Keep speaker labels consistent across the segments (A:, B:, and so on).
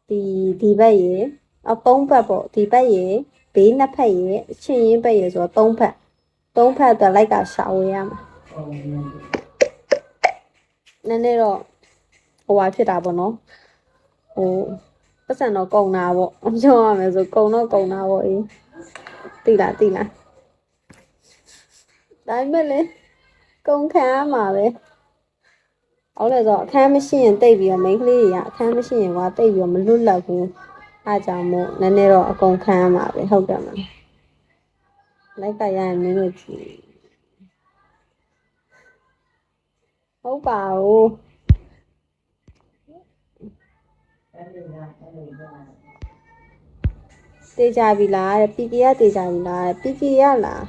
A: ဒီဘက်ရေအသုံးဘက်ပေါ့ဒီဘက်ရေဘေးနှစ်ဖက်ရေအချင်းရင်းဘက်ရေဆိုတော့သုံးဖက်အတွက်လိုက်ကရှာဝေးရမှာနည်းနည်းတော့ဟိုဟာဖြစ်တာပေါ့နော်ဟိုပတ်စံတော့ကုန်တာပေါ့ပြောရမယ်ဆိုကုန်တော့ကုန်တာပေါ့အေးသိလားဒါပေမဲ့လေကုန်ခံရမှာပဲဟုတ်လဲဆိုအခန်းမရှိရင်တိတ်ပြီးတော့မိန်းကလေးတွေကအခန်းမရှိရင်ကတိတ်ပြီးတော့မလွတ်လပ်ဘူးအားကြောင့်မို့နည်းနည်းတော့အကုန်ခံရမှာပဲဟုတ်တယ်မလားလိုက်ကရရင်မင်းတို့ကြည့်ဟုတ်ပါဘူးတေးကြပြီလားပီကီကတေးကြပြီလားပီကီရလား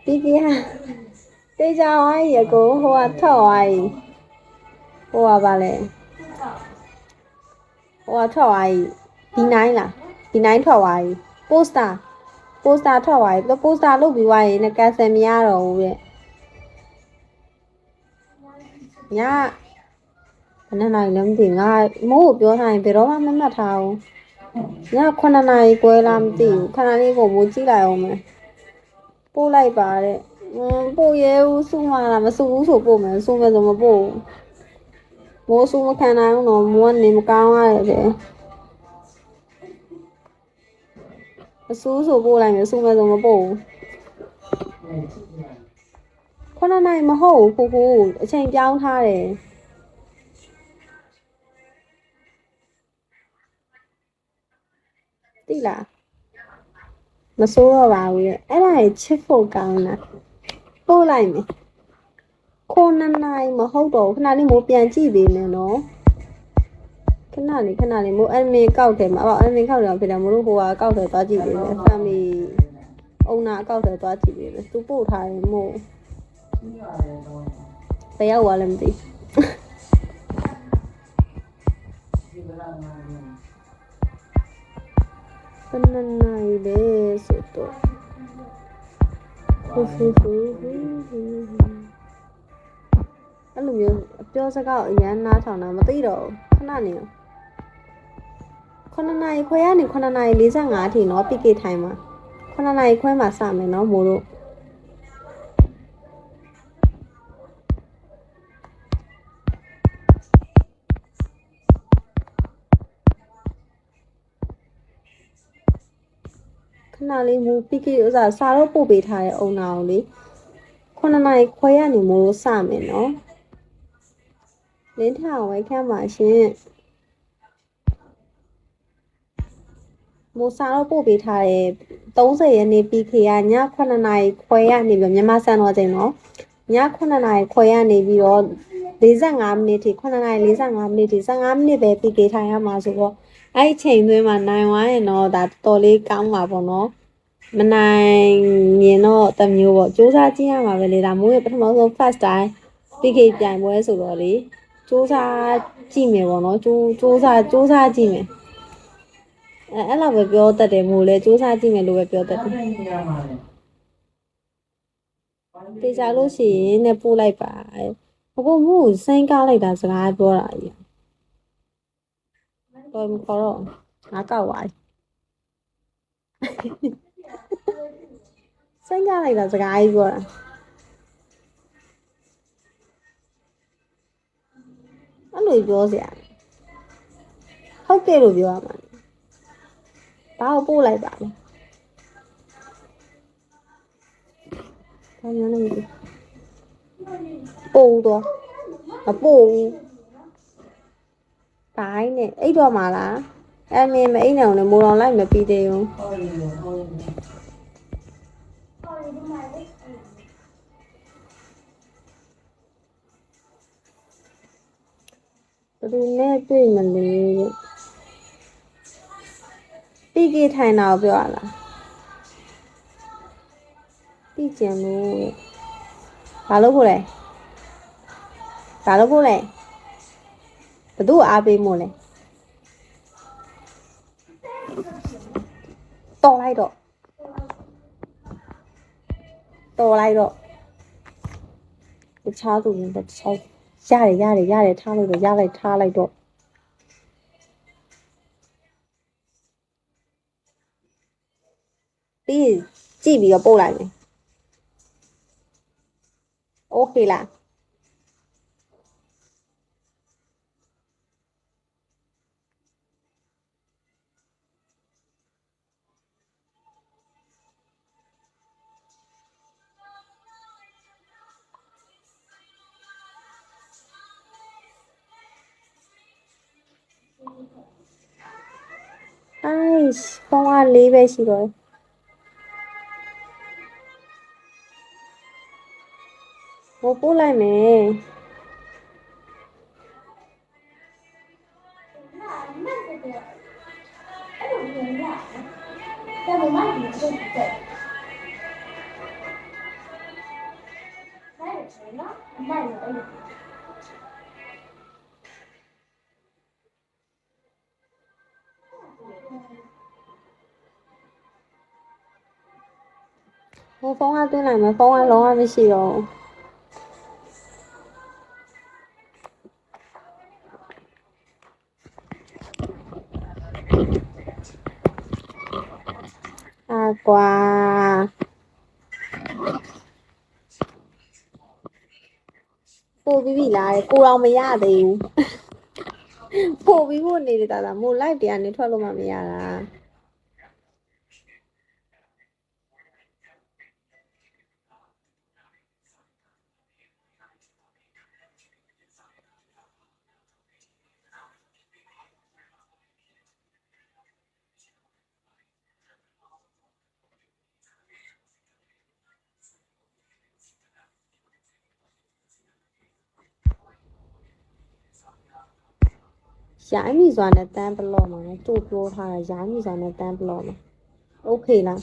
A: ပီကီကတေးကြဝိုင်းရကိုဟိုကထောက်ဝိုင်းဟိုကပါလေဟိုကထောက်ဝိုင်း B9 လား B9 ထောက်ဝိုင်းပိုစတာထောက်ဝိုင်းပိုစတာလုပ်ပြီးဝိုင်းရင်ကန်ဆယ်မရတော့ဘူးတဲ့ညဘယ်နှစ်နာရီလဲမသိငါမိုးကိုပြောထားရင်ဘယ်တော့မှမမှတ်ထားဘူးည9နာရီခွဲလားမသိဘူးခဏလေးကိုမိုးကြည့်လိုက်အောင်မယ်ပို့လိုက်ပါတဲ့ပို့ရဲဦးစုမလားမစုဘူးဆိုပို့မယ်စုမယ်ဆိုမပို့ဘူးမိုးစုမခံနိုင်ဘူးနော်မိုးကနေမကောင်းရတယ်အဆူးဆိုပို့လိုက်မယ်စုမယ်ဆိုမပို့ဘူး9နာရီမဟုတ်ဘူးကိုအချိန်ပြောင်းထားတယ်သိလားမစိုးတော့ပါဘူးရဲ့အဲ့ဒါကြီးချစ်ဖို့ကောင်းတာပို့လိုက်မယ်9နာရီမဟုတ်တော့ခဏလေးမိုးပြန်ကြည့်ပေးမယ်နော်ခဏလေးမိုးအန်မင်ကောက်တယ်မှာအန်မင်ကောက်တယ်ဖြစ်တယ်မို့လို့ဟိုကကောက်တယ်သွားကြည့်ပေးမယ် family အုံနာကောက်တယ်သွားကြည့်ပေးမယ်သူပို့ထားရင်မို့ဘယ်ရောက်သွားလဲမသိဘယ်နာရီလဲဆိုတော့အဲ့လိုမျိုးပြောစကားအရန်နားထောင်တာမသိတော့ခဏနေ9နာရီခွဲကနေ9နာရီ45အထိเนาะ PK ထိုင်မှာ9နာရီခွဲမှာစမယ်เนาะမို့လို့ခဏလေးမို့ PK ဥစားစာတော့ပို့ပေးထားတဲ့အုံနာကိုလေ9နာရီခွဲကနေမို့လို့စမယ်เนาะလင်းထောင်ဝိုက်ခန့်ပါရှင်မိုးစာတော့ပို့ပေးထားတယ်30ရက်နေ့ PK ကည9နာရီခွဲရနေပြီးမြန်မာစံတော်ချိန်နော်ည9နာရီခွဲရနေပြီးတော့45မိနစ်ထိ9နာရီ45မိနစ်ထိ15မိနစ်ပဲ PK ထိုင်ရမှာဆိုတော့အဲ့ဒီချိန်သွင်းမှာနိုင်သွားရင်တော့ဒါတော်လေးကောင်းပါပေါ့နော်မနိုင်ရင်တော့တမျိုးပေါ့စူးစမ်းကြည့်ရမှာပဲလေဒါမိုးရဲ့ပထမဆုံး first time PK ပြိုင်ပွဲဆိုတော့လေစူးစမ်းကြည့်မယ်ပေါ့နော်စူးစမ်းကြည့်မယ်အဲ့လိုပဲပြောတတ်တယ်မို့လဲစူးစမ်းကြည့်မယ်လို့ပဲပြောတတ်တယ်တေချာလို့ရှိရင်နဲ့ပို့လိုက်ပါအခုမို့စိတ်ကားလိုက်တာစကားပြောတာကြီးတော့မခေါ်တော့ငါကောက်ပါစိတ်ကားလိုက်တာစကားကြီးပြောတာအဲ့လိုပြောစရာဟုတ်တယ်လို့ပြောရမှာဘာကိုပို့လိုက်ပါလဲဘာမျိုးလဲပို့တော့မပို့ဘူးဘိုင်းနဲ့အိတ်တော့မှာလားအဲ့မင်းမအိတ်နေအောင်လည်းမိုးတော်လိုက်မပြီးသေးဘူးဘယ်သူနဲ့တွေ့မလဲPK ထိုင်တာကိုပြောရလားသိကြံလို့ဘာလို့ဖို့လဲဘသူ့အားပေးမို့လဲတော်လိုက်တော့တခြားသူတွေတခြားရတယ်ထားလိုက်တော့ရလိုက်ထားလိုက်တော့ ပြီးကြည့်ပြီးတော့ပို့လိုက်မယ်โอเคလားအိုင်ဖုန်းက4ပဲရှိတော့ဟိုပို့လိုက်မယ်ဟိုဖုန်းကသွင်းလိုက်မယ်ဖုန်းကလုံးဝမရှိတော့အာကွာပို့ပြီးပြီလားကိုတော်မရသေးဘူးပို့ပြီးဖို့နေတယ်တာမို့ live တရားနေထွက်လို့မှမရတာရိုင်းမိစွာနဲ့တန်းဘလော့မှာကြိုးပြောထားတာရိုင်းမိစွာနဲ့တန်းဘလော့မှာโอเคလား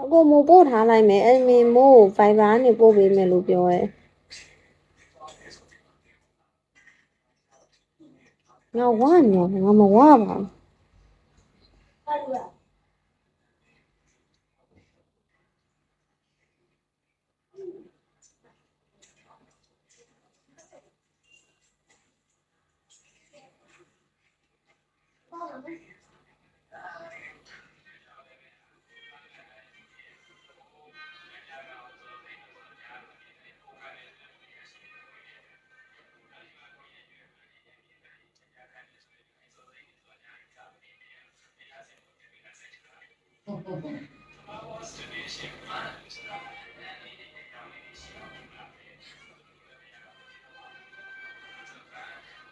A: အကိုမို့ပို့ထားလိုက်မယ်အဲ့မင်းမို့ Viber နဲ့ပို့ပေးမယ်လို့ပြောရဲငါဝညောငါမဝပါဘူး